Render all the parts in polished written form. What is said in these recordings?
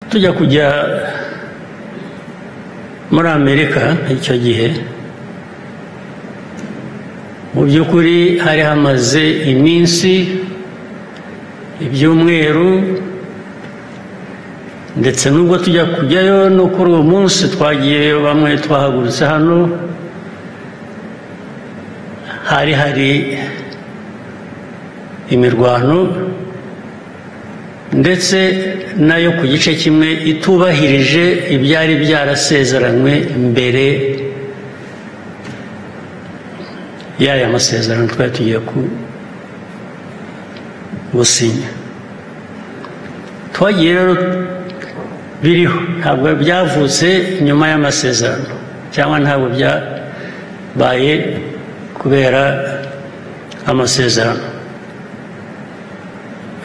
tujya kujya muri Amerika icyo gihe mu by'ukuri hari hamaze iminsi ibyumweru ndetse nubwo tujya kujyayo no kuri uwo munsi twagiyeyo bamwe twahagurutse hano hari imirwano ndetse nayo ku gice kimwe itubahirije ibyari byarasezeranywe mbere y'aya masezerano twari tugiye gusinya. Twagiye rero biriho, ntabwo byavutse nyuma y'amasezerano cyangwa ntabwo byabaye kubera amasezerano.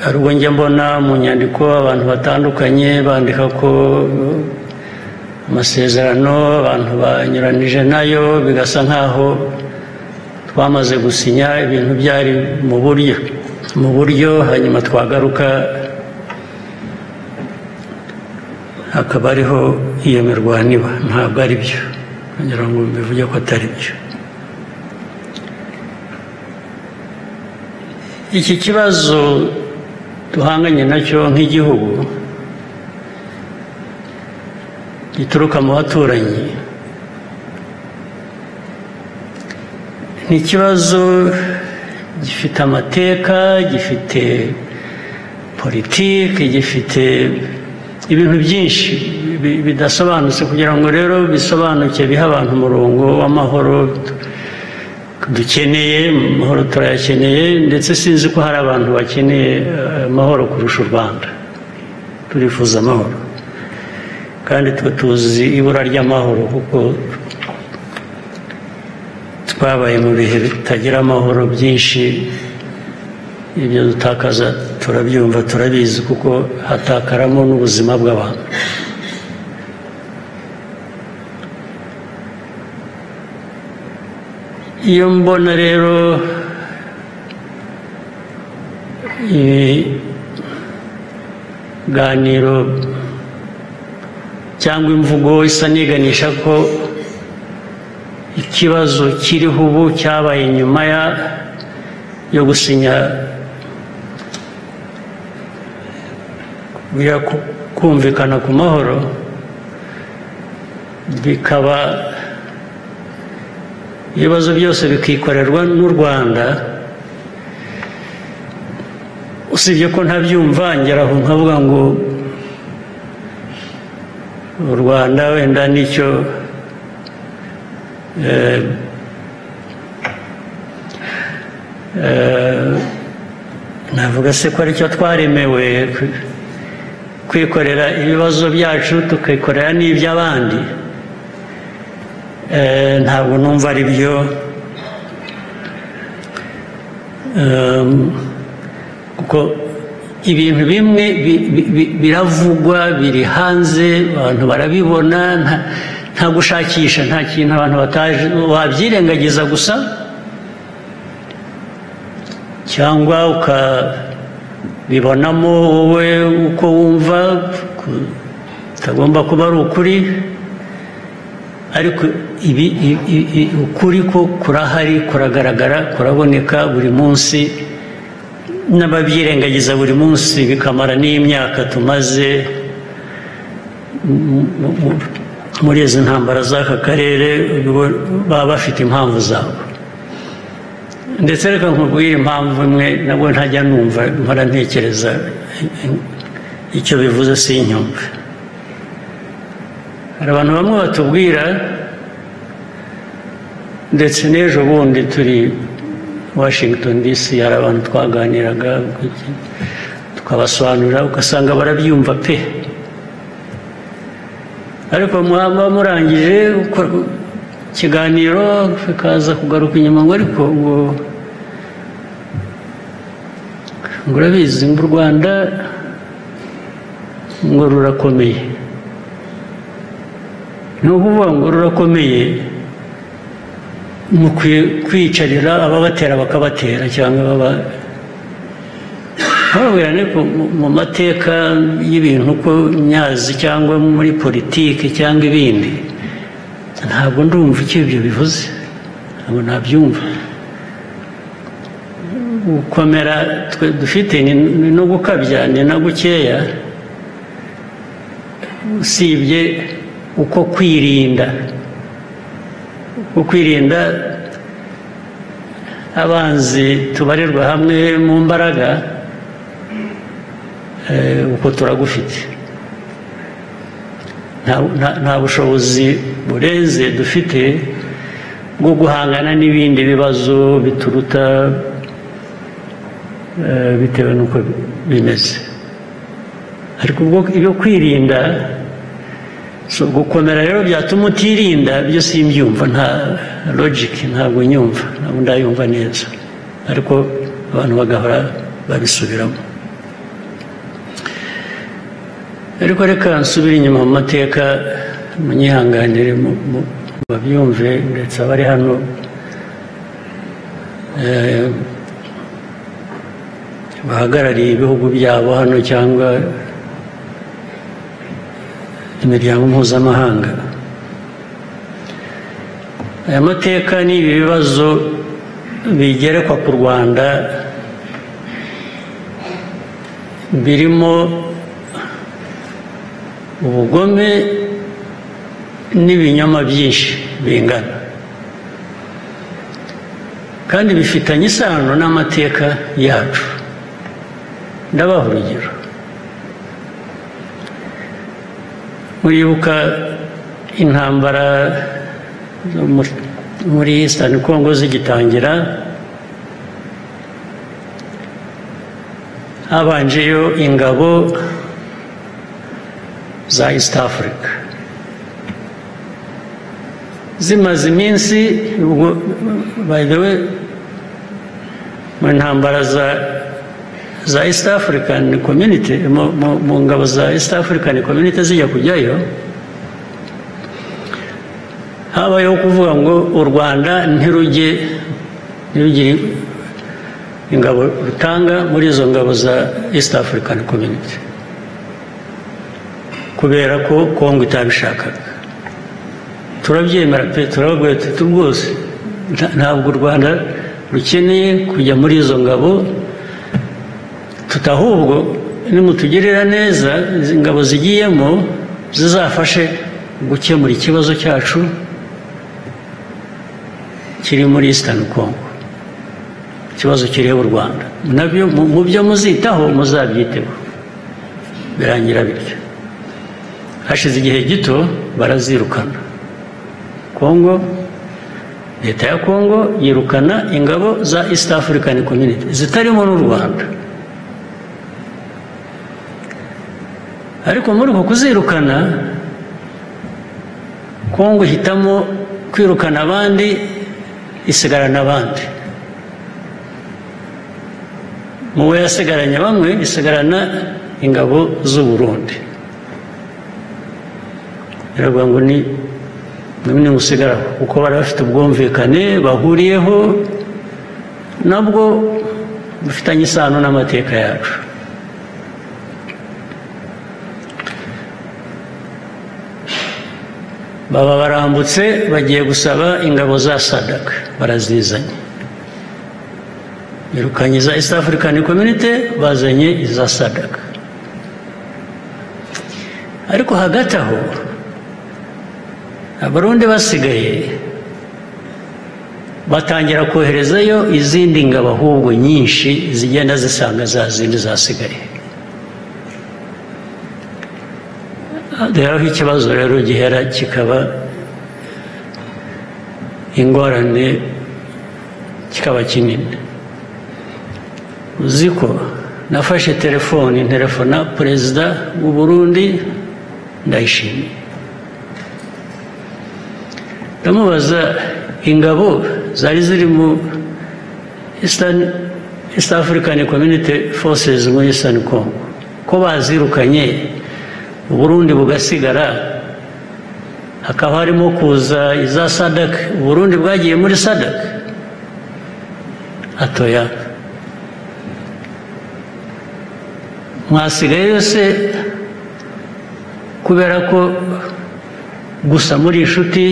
Hari ubwo njya mbona mu nyandiko abantu batandukanye bandika ko amasezerano abantu banyuranije nayo bigasa nkaho twamaze gusinya ibintu byari mu buryo hanyuma twagaruka hakaba ariho iyo mirwano iba. Ntabwo ari byo, kugira ngo bivuge ko atari byo. Iki kibazo duhanganye nacyo nk'igihugu gituruka mu baturanyi ni ikibazo gifite amateka, gifite politiki, gifite ibintu byinshi bidasobanutse. Kugira ngo rero bisobanuke biha abantu umurongo w'amahoro dukeneye, amahoro turayakeneye, ndetse sinzi ko hari abantu bakeneye amahoro kurusha u Rwanda. Turifuza amahoro kandi twe tuzi ibura ry'amahoro kuko twabaye mu bihe bitagira amahoro byinshi. Ibyo dutakaza turabyumva, turabizi, kuko hatakaramo n'ubuzima bw'abantu. Iyo mbona rero ibiganiro cyangwa imvugo isa niganisha ko ikibazo kiriho ubu cyabaye nyuma yo gusinya kumvikana ku mahoro, bikaba ibibazo byose bikikorerwa n'u Rwanda. Usibye ko ntabyumva, ngeraho nkavuga ngo u Rwanda wenda nicyo navuga se ko aricyo twaremewe kwikorera ibibazo byacu tukikorera n'iby'abandi. Ntabwo numva ari byo, kuko ibintu bimwe biravugwa, biri hanze, abantu barabibona, nta gushakisha, nta kintu abantu bataje wabyirengagiza gusa, cyangwa ukabibonamo wowe uko wumva utagomba kuba ari ukuri. Ariko ukuri ko kurahari, kuragaragara, kuraboneka buri munsi, n'ababyirengagiza buri munsi bikamara n'imyaka tumaze muri izi ntambara z'aka karere, baba bafite impamvu zabo. Ndetse reka nkubwire impamvu imwe nabwo ntajya numva, mpora ntekereza icyo bivuze sinyumve. Hari abantu bamwe batubwira, ndetse n'ejo bundi turi Washington DC, hari abantu twaganiraga tukabasobanurira, ugasanga barabyumva pe, ariko mwaba murangije ikiganiro bikaza kugaruka inyuma ngo ariko ngo urabizi ngo u Rwanda ngo rurakomeye. Ni ukuvuga ngo rurakomeye, mukwiye kwicarira ababatera bakabatera, cyangwa nkababwira ariko mu mateka y'ibintu uko nyazi cyangwa muri politiki cyangwa ibindi ntabwo ndumva icyo ibyo bivuze, ntabwo nabyumva. Gukomera twe dufite ni no gukabya, ni na gukeya, usibye uko kwirinda. Uko kwirinda abanzi tubarirwa hamwe mu mbaraga, uko turagufite. Nta bushobozi burenze dufite bwo guhangana n'ibindi bibazo bituruta bitewe n'uko bimeze. Ariko ubwo ibyo kwirinda, gukomera rero byatuma utirinda, byo simbyumva, nta logic, ntabwo nyumva, ntabwo ndayumva neza, ariko abantu bagahora babisubiramo. Ariko reka nsubire inyuma mu mateka, munyihanganire babyumve, ndetse abari hano bahagarariye ibihugu byabo hano cyangwa imiryango mpuzamahanga. Aya mateka ni ibi bibazo bigerekwa ku Rwanda birimo ubugome n'ibinyoma byinshi bingana, kandi bifitanye isano n'amateka yacu. Ndabaha urugero. Muribuka intambara muri Eastern Congo zigitangira, habanjeyo ingabo za East Africa zimaze iminsi. By the way, mu ntambara za East African Community, mu ngabo za East African Community zijya kujyayo, habayeho kuvuga ngo u Rwanda ntirugire ingabo rutanga muri izo ngabo za East African Community, kubera ko Kongo itabishakaga. Turabyemera pe, turababwira tuti rwose ntabwo u Rwanda rukeneye kujya muri izo ngabo, tutahubwo nimutugirira neza izi ngabo zigiyemo zizafashe gukemura ikibazo cyacu kiri muri Eastern Congo, ikibazo kireba u Rwanda. Nabyo mu byo muzitaho muzabyiteho. Birangira bityo. Hashize igihe gito barazirukana. Kongo, leta ya Kongo yirukana ingabo za East African Community zitarimo n'u Rwanda. Ariko muri uko kuzirukana, Kongo ihitamo kwirukana abandi, isigarana abandi. Muwe yasigaranye bamwe, isigarana ingabo z'u Burundi. Biravuga ngo ni gusigara kuko bari bafite ubwumvikane bahuriyeho, nabwo bufitanye isano n'amateka yacu. Baba barambutse bagiye gusaba ingabo za SADC, barazizanye. Birukanye za East African Community, bazanye iza SADC. Ariko hagati aho Abarundi basigaye batangira koherezayo izindi ngabo, ahubwo nyinshi zigenda zisanga za zindi zasigaye. Rero ikibazo rero gihera kikaba ingorane, kikaba kinini. Uziko nafashe telefona perezida w'u Burundi Ndayishimiye, ndamubaza ingabo zari ziri mu East African Community Forces muri Eastern Congo ko bazirukanye, u Burundi bugasigara, hakaba harimo kuza iza SADC, u Burundi bwagiye muri SADC. Atoya, mwasigaye yose kubera ko gusa muri inshuti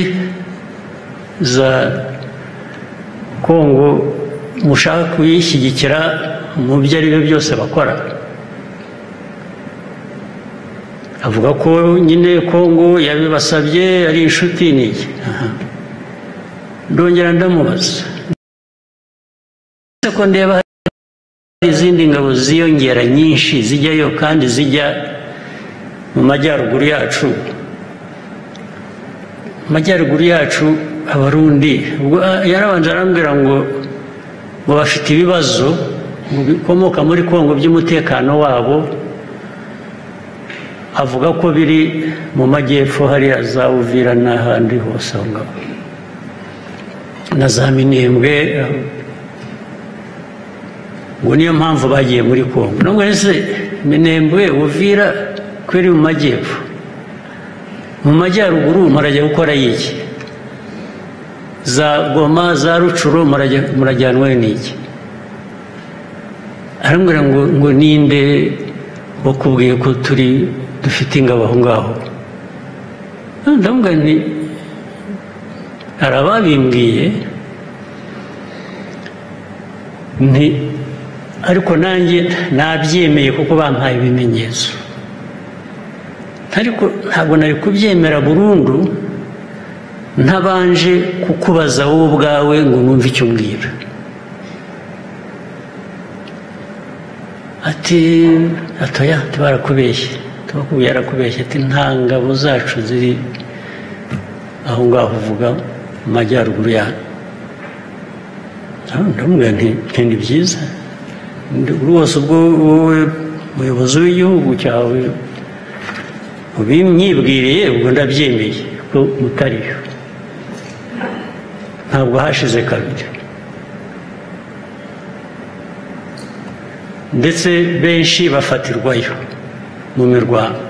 za Kongo mushaka kuyishyigikira mu byo ari byo byose bakora. Avuga ko nyine Kongo yabibasabye ari inshuti n'iki. Ndongera ndamubaza ko ndeba izindi ngabo ziyongera nyinshi zijyayo kandi zijya mu majyaruguru yacu. Majyaruguru yacu Abarundi yarabanje arambwira ngo bafite ibibazo bikomoka muri Kongo by'umutekano wabo. Avuga ko biri mu majyepfo hariya za Uvira n'ahandi hose aho ngaho na za Minembwe, ngo niyo mpamvu bagiye muri Kongo. Nubwo ese Minembwe Uvira kweri mu majyepfo, mu majyaruguru murajya gukora iki? Za Goma za Rucuro murajyanwe n'iki? Arambwira ngo ninde bakubwiye ko dufite ingabo aho ngaho? Ndamubwira nti hari ababimbwiye nti ariko nanjye nabyemeye kuko bampaye ibimenyetso, ariko ntabwo nari kubyemera burundu ntabanje kukubaza wowe ubwawe ngo numve icyo umbwira. Ati atoya barakubeshye, tubakubwiye yarakubeshye, ati nta ngabo zacu ziri aho ngaho uvuga mu majyaruguru yacu. Ndamubwira nti ni byiza rwose, ubwo wowe umuyobozi w'igihugu cyawe ubinyibwiriye ubwo ndabyemeye ko mutariyo. Ntabwo hashize kabiri, ndetse benshi bafatirwayo mu mirwano.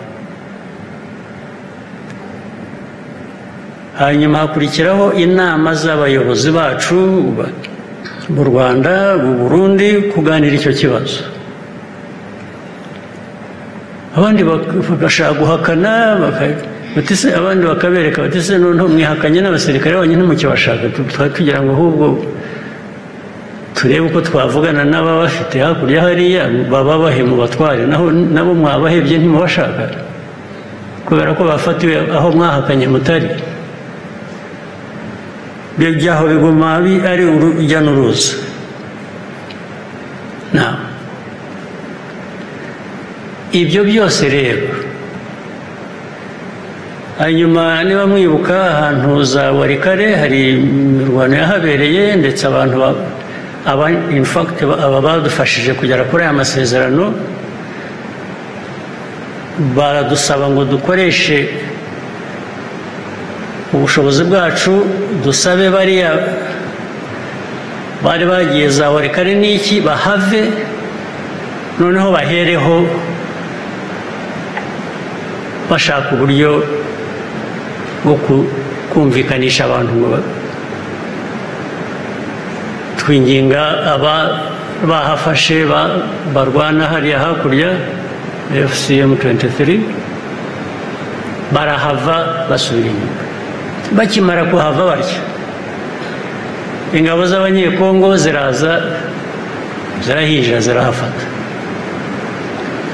Hanyuma hakurikiraho inama z'abayobozi bacu mu Rwanda, mu Burundi, kuganira icyo kibazo. Abandi bagashaka guhakana, abandi bakabereka bati se noneho mwihakanye n'abasirikare banyu ntimukibashaka, tugira ngo ahubwo turebe uko twavugana n'ababafite hakurya hariya bababahe mu batware, nabo mwabahebye ntimubashaka kubera ko bafatiwe aho mwahakanye mutari. Byaho biguma ari urujya n'uruza. Ibyo byose rero, hanyuma niba mwibuka ahantu za Warikare hari imirwano yahabereye, ndetse abantu aba badufashije kugera kuri aya masezerano baradusaba ngo dukoreshe ubushobozi bwacu, dusabe bariya bari bagiye za Warikare n'iki bahave, noneho bahereho bashaka uburyo bwo kumvikanisha abantu ngo twinginga bahafashe barwana hariya hakurya FCM 23 barahava basubira inyuma. Bakimara kuhava batyo, ingabo z'abanyekongo ziraza zirahija zirahafata.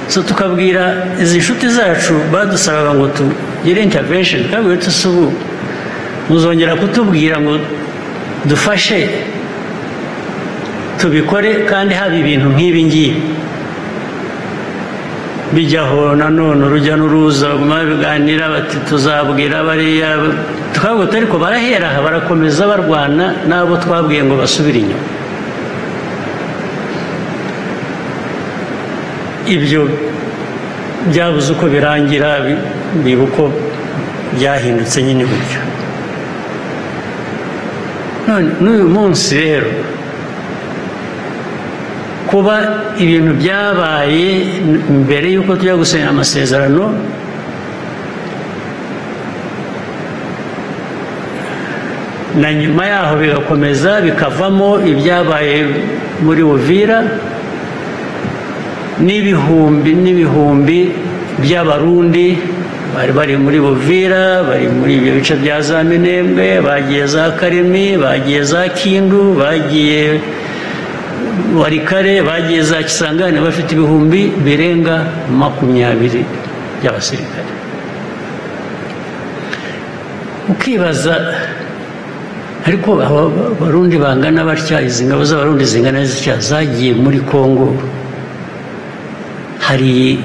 So tukabwira izi nshuti zacu badusabaga ngo tugire intervention, twabwiye tusubu muzongera kutubwira ngo dufashe tubikore kandi haba ibintu nk'ibi ngibi bijyaho nanone urujya n'uruza biganira bati tuzabwira bariya, twabwo ariko barahera barakomeza barwana n'abo twabwiye ngo basubire inyuma. Ibyo byabuze uko birangira, biba uko byahindutse nyine gutyo. None n'uyu munsi rero kuba ibintu byabaye mbere y'uko tujya gusinya amasezerano, na nyuma yaho bigakomeza bikavamo ibyabaye muri Uvira, n'ibihumbi n'ibihumbi by'abarundi bari muri Buvira, bari muri ibyo bice bya za Minembwe, bagiye za Karemi, bagiye za Kindu, bagiye Warikare, bagiye za Kisangani, bafite ibihumbi birenga 20 by'abasirikare. Ukibaza ariko abarundi bangana batya, izi ngabo z'abarundi zingana zitya zagiye muri Kongo, hari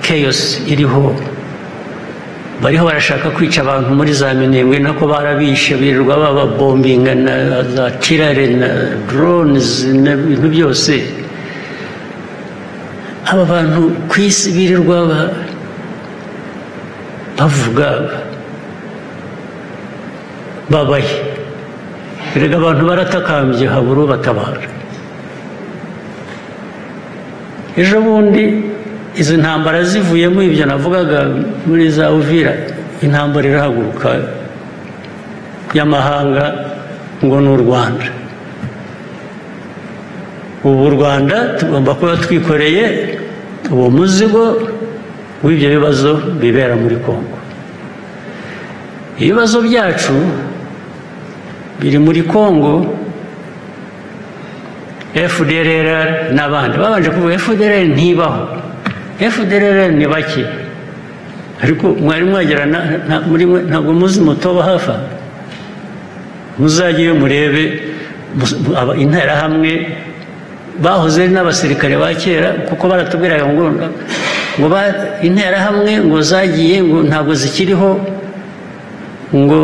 chaos iriho, bariho barashaka kwica abantu muri za Minembwe, nako barabishe birirwa bababombinga na za tirare na drones n'ibintu byose. Aba bantu ku isi birirwa bavuga babaye, erega abantu baratakambye habura batabara. Ejo bundi izi ntambara zivuyemo ibyo navugaga muri za Uvira, intambara irahaguruka y'amahanga ngo ni u Rwanda. Ubu u Rwanda tugomba kuba twikoreye uwo muzigo w'ibyo bibazo bibera muri Kongo. Ibibazo byacu biri muri Kongo. FDLR n'abandi babanje kuvuga FDLR ntibaho, FDLR ni bake, ariko mwari mwagera muri mwe ntabwo muzi mutoba hafa, muzagiye murebe interahamwe bahoze n'abasirikare ba kera, kuko baratubwiraga ngo interahamwe ngo zagiye ngo ntabwo zikiriho, ngo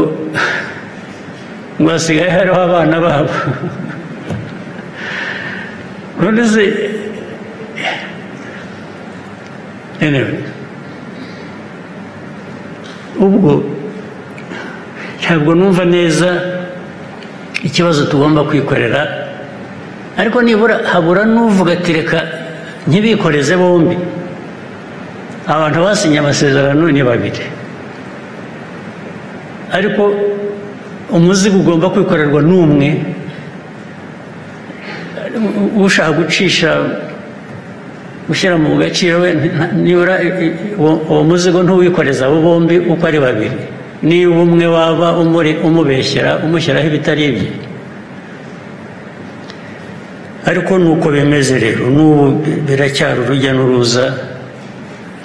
hasigaye hariho abana babo. Ubwo ntabwo numva neza ikibazo tugomba kwikorera, ariko nibura habura n'uvuga ati reka ntibikoreze bombi. Abantu basinye amasezerano ni babiri, ariko umuzigo ugomba kwikorerwa n'umwe. Ushaka gushyira mu gaciro we, nibura uwo muzigo ntuwikoreza abo bombi uko ari babiri. Niba umwe waba umubeshyera umushyiraho ibitari ibye. Ariko nuko bimeze rero, n'ubu biracyari urujya n'uruza,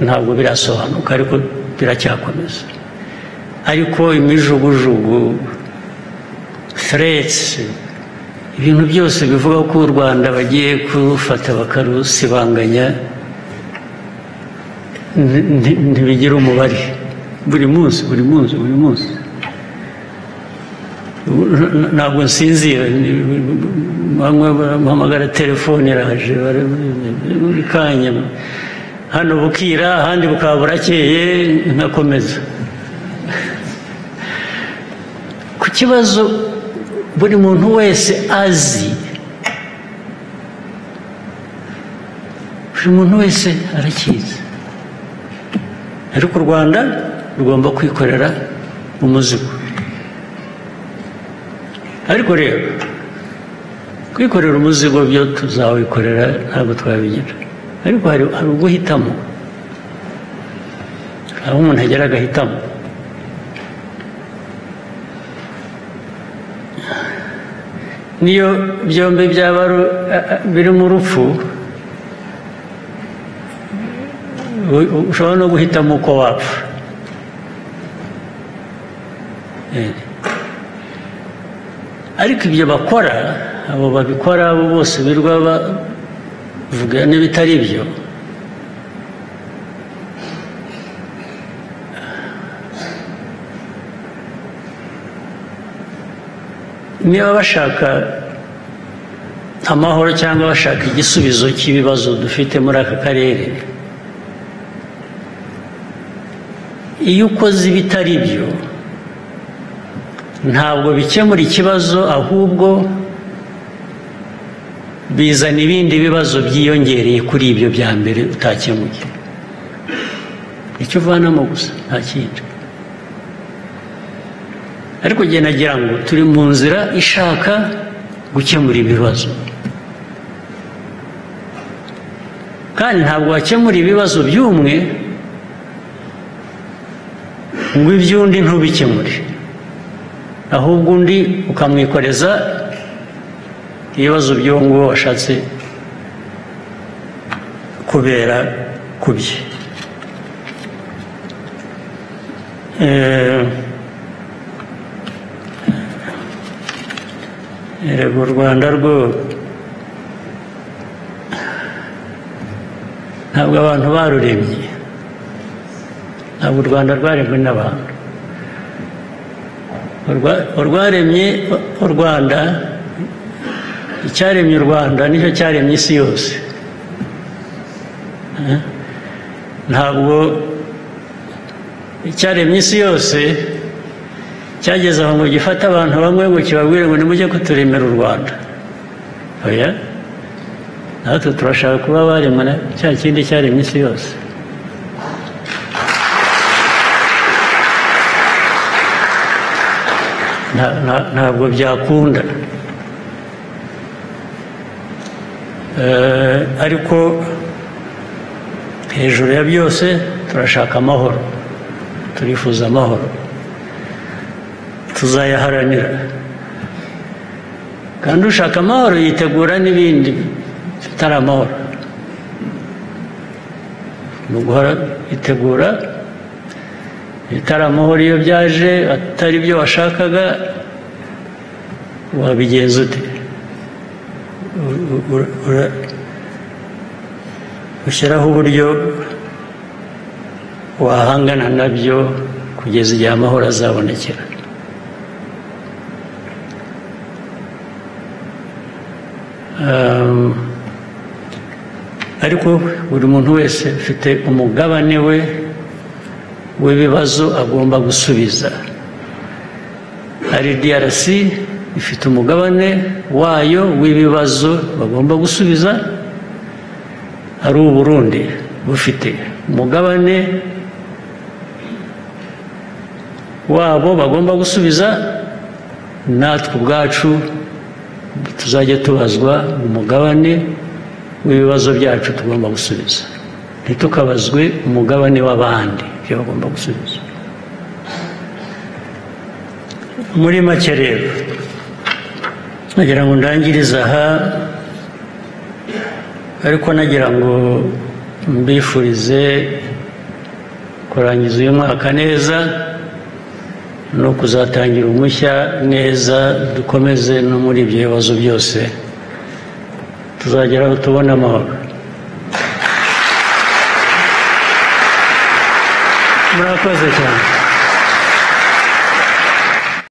ntabwo birasobanuka, ariko biracyakomeza. Ariko imijugujugu, threats, ibintu byose bivuga ko u Rwanda bagiye kurufata bakarusibanganya ntibigira umubare. Buri munsi ntabwo nsinzira, bamwe bahamagara telefone iraje buri kanya, hano bukira ahandi bukaba burakeye, nkakomeza ku kibazo buri muntu wese azi, buri muntu wese arakizi. Ariko u Rwanda rugomba kwikorera umuzigo. Ariko rero kwikorera umuzigo byo tuzawikorera, ntabwo twabigira, ariko hari uguhitamo, aho umuntu agera agahitamo. Niyo byombi byaba biri mu rupfu, ushobora no guhitamo uko wapfa. Ariko ibyo bakora, abo babikora, abo bose birwa bavuga n'ibitari byo, niba bashaka amahoro cyangwa bashaka igisubizo cy'ibibazo dufite muri aka karere, iyo ukoze ibitari byo ntabwo bikemura ikibazo, ahubwo bizana ibindi bibazo byiyongereye kuri ibyo bya mbere utakemuye. Icyo uvanamo gusa, nta kindi. Ariko njye nagira ngo turi mu nzira ishaka gukemura ibibazo. kandi ntabwo wakemura ibibazo by'umwe ngo iby'undi ntubikemure, ahubwo undi ukamwikoreza ibibazo by'uwo nguwo washatse kubera ku bye. Erega u Rwanda rwo ntabwo abantu baruremye, ntabwo u Rwanda rwaremwe n'abantu. Urwaremye u Rwanda, icyaremye u Rwanda nicyo cyaremye isi yose. Ntabwo icyaremye isi yose cyageze aho ngo gifate abantu bamwe ngo kibabwire ngo nimujye kuturemera u Rwanda. Oya, natwe turashaka kuba baremwe na cya kindi cyaremye isi yose. Ntabwo byakunda. Ariko hejuru ya byose turashaka amahoro, turifuza amahoro, tuzayaharanira. kandi ushaka amahoro yitegura n'ibindi bitari amahoro. ni uguhora yitegura bitari amahoro. Iyo byaje atari byo washakaga wabigenza ute? ushyiraho uburyo wahangana nabyo kugeza igihe amahoro azabonekera. Ariko buri muntu wese afite umugabane we w'ibibazo agomba gusubiza. Hari DRC ifite umugabane wayo w'ibibazo bagomba gusubiza, hari u Burundi bufite umugabane wabo bagomba gusubiza, natwe ubwacu tuzajya tubazwa umugabane w'ibibazo byacu tugomba gusubiza, ntitukabazwe umugabane w'abandi ibyo bagomba gusubiza. Muri make rero nagira ngo ndangirize aha, ariko nagira ngo mbifurize kurangiza uyu mwaka neza no kuzatangira umushya neza. Dukomeze no muri ibyo bibazo byose tuzageraho tubona amahoro. Murakoze cyane.